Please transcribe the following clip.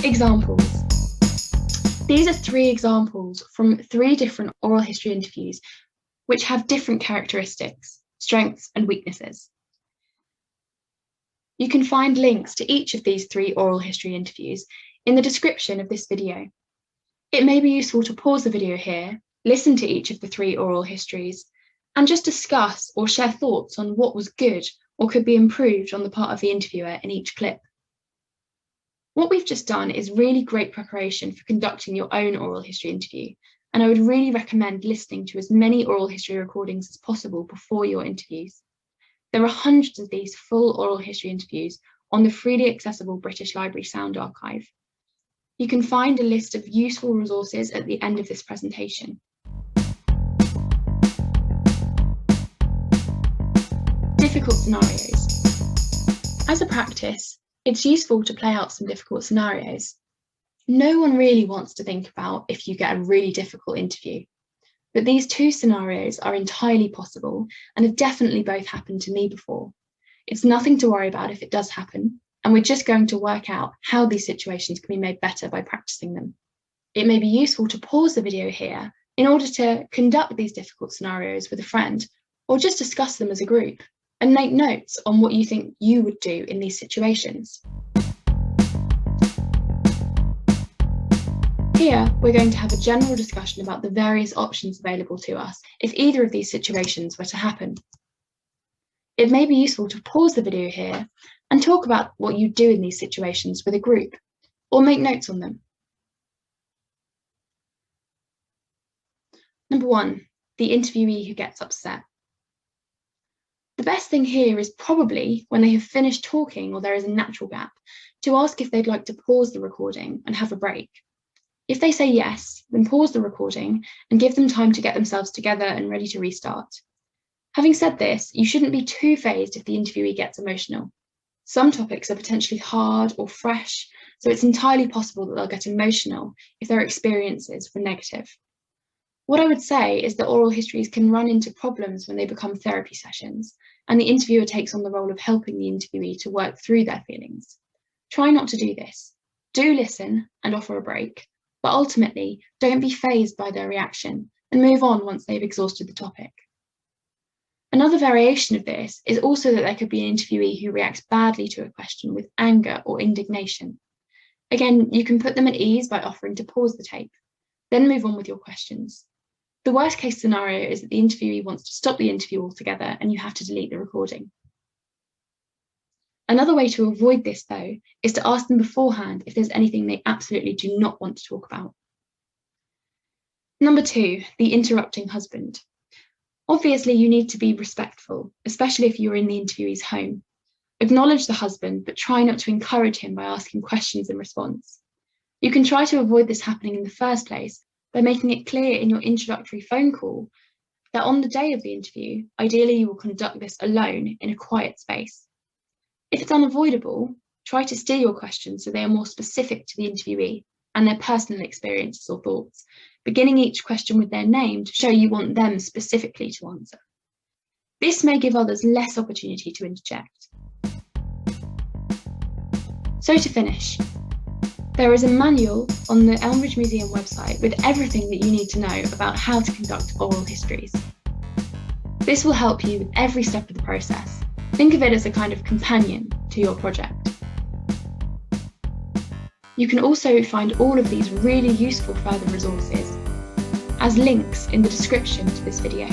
Examples. These are 3 examples from 3 different oral history interviews which have different characteristics, strengths and weaknesses. You can find links to each of these 3 oral history interviews in the description of this video. It may be useful to pause the video here, listen to each of the 3 oral histories, and just discuss or share thoughts on what was good or could be improved on the part of the interviewer in each clip. What we've just done is really great preparation for conducting your own oral history interview, and I would really recommend listening to as many oral history recordings as possible before your interviews. There are hundreds of these full oral history interviews on the freely accessible British Library Sound Archive. You can find a list of useful resources at the end of this presentation. Difficult scenarios. As a practice, it's useful to play out some difficult scenarios. No one really wants to think about if you get a really difficult interview, but these 2 scenarios are entirely possible and have definitely both happened to me before. It's nothing to worry about if it does happen, and we're just going to work out how these situations can be made better by practicing them. It may be useful to pause the video here in order to conduct these difficult scenarios with a friend, or just discuss them as a group, and make notes on what you think you would do in these situations. Here, we're going to have a general discussion about the various options available to us if either of these situations were to happen. It may be useful to pause the video here and talk about what you do in these situations with a group, or make notes on them. Number 1, the interviewee who gets upset. The best thing here is probably, when they have finished talking or there is a natural gap, to ask if they'd like to pause the recording and have a break. If they say yes, then pause the recording and give them time to get themselves together and ready to restart. Having said this, you shouldn't be too fazed if the interviewee gets emotional. Some topics are potentially hard or fresh, so it's entirely possible that they'll get emotional if their experiences were negative. What I would say is that oral histories can run into problems when they become therapy sessions, and the interviewer takes on the role of helping the interviewee to work through their feelings. Try not to do this. Do listen and offer a break, but ultimately, don't be fazed by their reaction and move on once they've exhausted the topic. Another variation of this is also that there could be an interviewee who reacts badly to a question with anger or indignation. Again, you can put them at ease by offering to pause the tape, then move on with your questions. The worst case scenario is that the interviewee wants to stop the interview altogether and you have to delete the recording. Another way to avoid this, though, is to ask them beforehand if there's anything they absolutely do not want to talk about. Number 2, the interrupting husband. Obviously, you need to be respectful, especially if you're in the interviewee's home. Acknowledge the husband, but try not to encourage him by asking questions in response. You can try to avoid this happening in the first place by making it clear in your introductory phone call that on the day of the interview, ideally you will conduct this alone in a quiet space. If it's unavoidable, try to steer your questions so they are more specific to the interviewee and their personal experiences or thoughts, beginning each question with their name to show you want them specifically to answer. This may give others less opportunity to interject. So to finish, there is a manual on the Elmbridge Museum website with everything that you need to know about how to conduct oral histories. This will help you with every step of the process. Think of it as a kind of companion to your project. You can also find all of these really useful further resources as links in the description to this video.